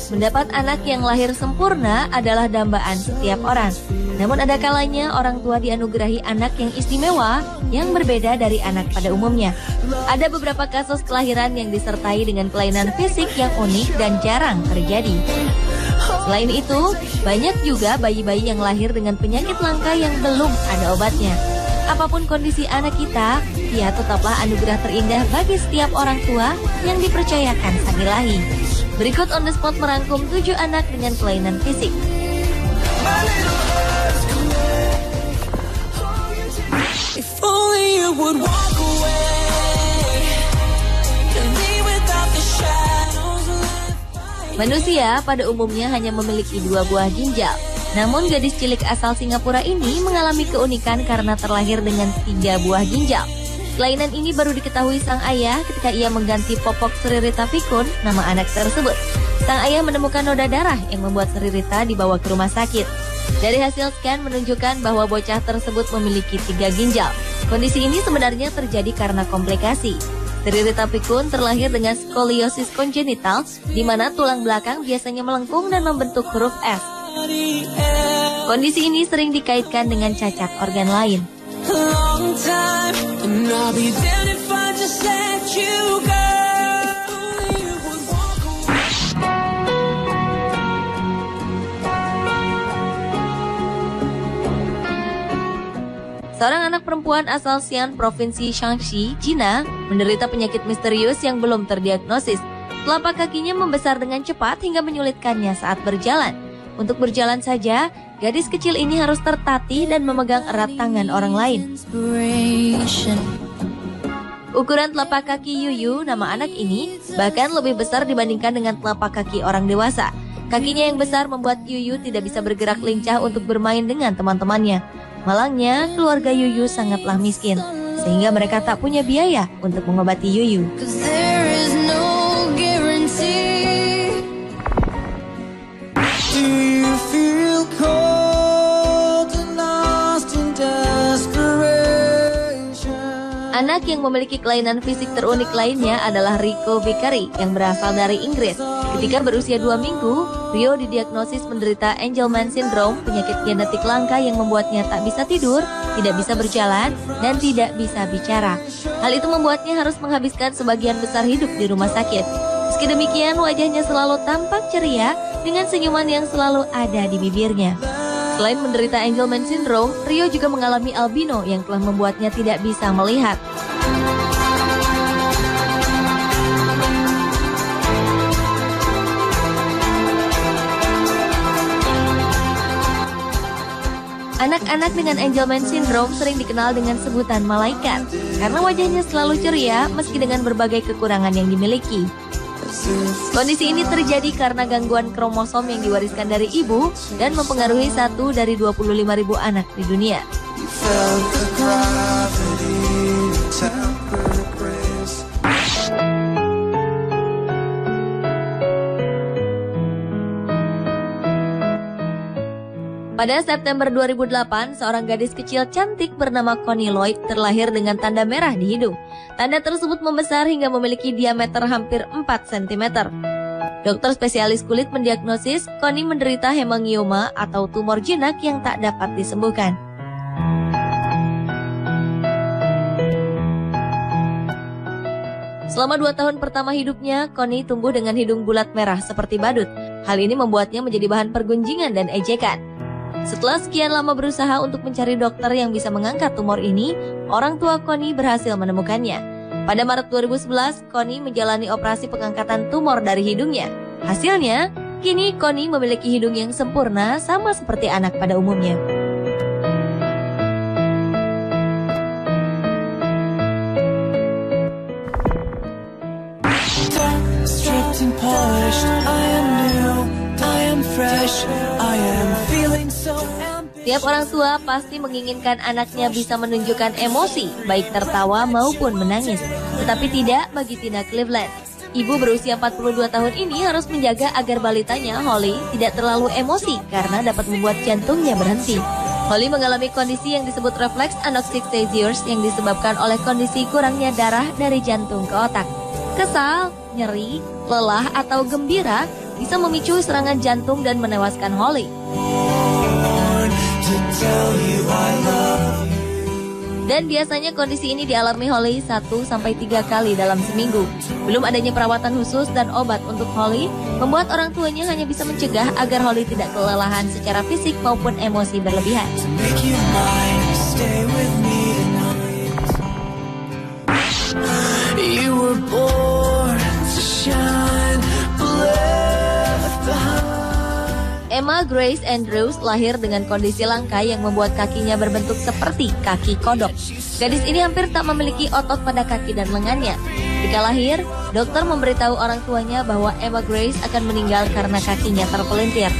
Mendapat anak yang lahir sempurna adalah dambaan setiap orang. Namun ada kalanya orang tua dianugerahi anak yang istimewa yang berbeda dari anak pada umumnya. Ada beberapa kasus kelahiran yang disertai dengan kelainan fisik yang unik dan jarang terjadi. Selain itu, banyak juga bayi-bayi yang lahir dengan penyakit langka yang belum ada obatnya. Apapun kondisi anak kita, dia tetaplah anugerah terindah bagi setiap orang tua yang dipercayakan Sang Ilahi. Berikut On The Spot merangkum 7 anak dengan kelainan fisik. Manusia pada umumnya hanya memiliki 2 buah ginjal. Namun gadis cilik asal Singapura ini mengalami keunikan karena terlahir dengan 3 buah ginjal. Kelainan ini baru diketahui sang ayah ketika ia mengganti popok Sri Rita Pikun, nama anak tersebut. Sang ayah menemukan noda darah yang membuat Sri Rita dibawa ke rumah sakit. Dari hasil scan menunjukkan bahwa bocah tersebut memiliki 3 ginjal. Kondisi ini sebenarnya terjadi karena komplikasi. Sri Rita Pikun terlahir dengan skoliosis kongenital, di mana tulang belakang biasanya melengkung dan membentuk huruf S. Kondisi ini sering dikaitkan dengan cacat organ lain. Seorang anak perempuan asal Xi'an, Provinsi Shaanxi, Cina, menderita penyakit misterius yang belum terdiagnosis. Telapak kakinya membesar dengan cepat hingga menyulitkannya saat berjalan. Untuk berjalan saja, gadis kecil ini harus tertatih dan memegang erat tangan orang lain. Ukuran telapak kaki Yuyu, nama anak ini, bahkan lebih besar dibandingkan dengan telapak kaki orang dewasa. Kakinya yang besar membuat Yuyu tidak bisa bergerak lincah untuk bermain dengan teman-temannya. Malangnya, keluarga Yuyu sangatlah miskin, sehingga mereka tak punya biaya untuk mengobati Yuyu. Anak yang memiliki kelainan fisik terunik lainnya adalah Rico Vickery yang berasal dari Inggris. Ketika berusia 2 minggu, Rio didiagnosis menderita Angelman Syndrome, penyakit genetik langka yang membuatnya tak bisa tidur, tidak bisa berjalan, dan tidak bisa bicara. Hal itu membuatnya harus menghabiskan sebagian besar hidup di rumah sakit. Meski demikian, wajahnya selalu tampak ceria dengan senyuman yang selalu ada di bibirnya. Selain menderita Angelman Syndrome, Rio juga mengalami albino yang telah membuatnya tidak bisa melihat. Anak-anak dengan Angelman Syndrome sering dikenal dengan sebutan malaikat karena wajahnya selalu ceria meski dengan berbagai kekurangan yang dimiliki. Kondisi ini terjadi karena gangguan kromosom yang diwariskan dari ibu dan mempengaruhi 1 dari 25.000 anak di dunia. Pada September 2008, seorang gadis kecil cantik bernama Connie Lloyd terlahir dengan tanda merah di hidung. Tanda tersebut membesar hingga memiliki diameter hampir 4 cm. Dokter spesialis kulit mendiagnosis Connie menderita hemangioma atau tumor jinak yang tak dapat disembuhkan. Selama 2 tahun pertama hidupnya, Connie tumbuh dengan hidung bulat merah seperti badut. Hal ini membuatnya menjadi bahan pergunjingan dan ejekan. Setelah sekian lama berusaha untuk mencari dokter yang bisa mengangkat tumor ini, orang tua Connie berhasil menemukannya. Pada Maret 2011, Connie menjalani operasi pengangkatan tumor dari hidungnya. Hasilnya, kini Connie memiliki hidung yang sempurna sama seperti anak pada umumnya. Tiap orang tua pasti menginginkan anaknya bisa menunjukkan emosi, baik tertawa maupun menangis. Tetapi tidak bagi Tina Cleveland. Ibu berusia 42 tahun ini harus menjaga agar balitanya, Holly, tidak terlalu emosi karena dapat membuat jantungnya berhenti. Holly mengalami kondisi yang disebut refleks anoxic seizures yang disebabkan oleh kondisi kurangnya darah dari jantung ke otak. Kesal, nyeri, lelah, atau gembira bisa memicu serangan jantung dan menewaskan Holly. Dan biasanya kondisi ini dialami Holly 1-3 kali dalam seminggu. Belum adanya perawatan khusus dan obat untuk Holly membuat orang tuanya hanya bisa mencegah agar Holly tidak kelelahan secara fisik maupun emosi berlebihan. Emma Grace Andrews lahir dengan kondisi langka yang membuat kakinya berbentuk seperti kaki kodok. Gadis ini hampir tak memiliki otot pada kaki dan lengannya. Ketika lahir, dokter memberitahu orang tuanya bahwa Emma Grace akan meninggal karena kakinya terpelintir.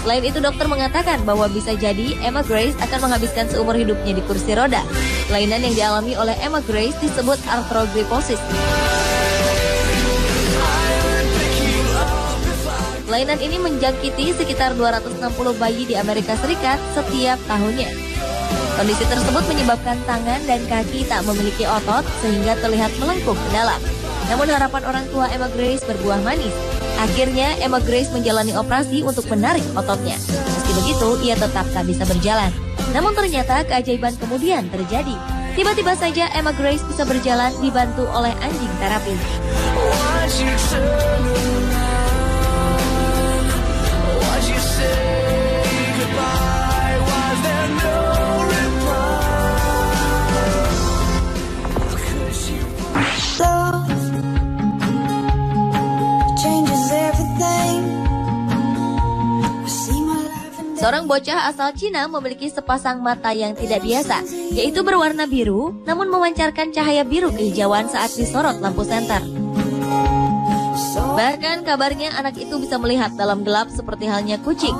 Selain itu, dokter mengatakan bahwa bisa jadi Emma Grace akan menghabiskan seumur hidupnya di kursi roda. Kelainan yang dialami oleh Emma Grace disebut arthrogryposis. Kelainan ini menjangkiti sekitar 260 bayi di Amerika Serikat setiap tahunnya. Kondisi tersebut menyebabkan tangan dan kaki tak memiliki otot sehingga terlihat melengkung ke dalam. Namun harapan orang tua Emma Grace berbuah manis. Akhirnya Emma Grace menjalani operasi untuk menarik ototnya. Meski begitu, ia tetap tak bisa berjalan. Namun ternyata keajaiban kemudian terjadi. Tiba-tiba saja Emma Grace bisa berjalan dibantu oleh anjing terapi. Seorang bocah asal Cina memiliki sepasang mata yang tidak biasa, yaitu berwarna biru, namun memancarkan cahaya biru kehijauan saat disorot lampu senter. Bahkan kabarnya anak itu bisa melihat dalam gelap seperti halnya kucing.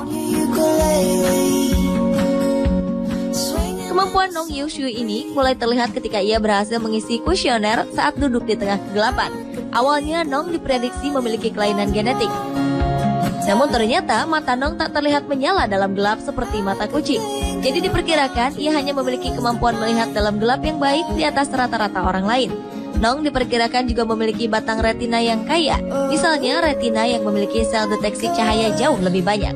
Kemampuan Nong Yushu ini mulai terlihat ketika ia berhasil mengisi kuesioner saat duduk di tengah kegelapan. Awalnya Nong diprediksi memiliki kelainan genetik. Namun ternyata mata Nong tak terlihat menyala dalam gelap seperti mata kucing. Jadi diperkirakan ia hanya memiliki kemampuan melihat dalam gelap yang baik di atas rata-rata orang lain. Nong diperkirakan juga memiliki batang retina yang kaya. Misalnya retina yang memiliki sel deteksi cahaya jauh lebih banyak.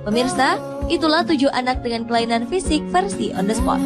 Pemirsa, itulah 7 anak dengan kelainan fisik versi On The Spot.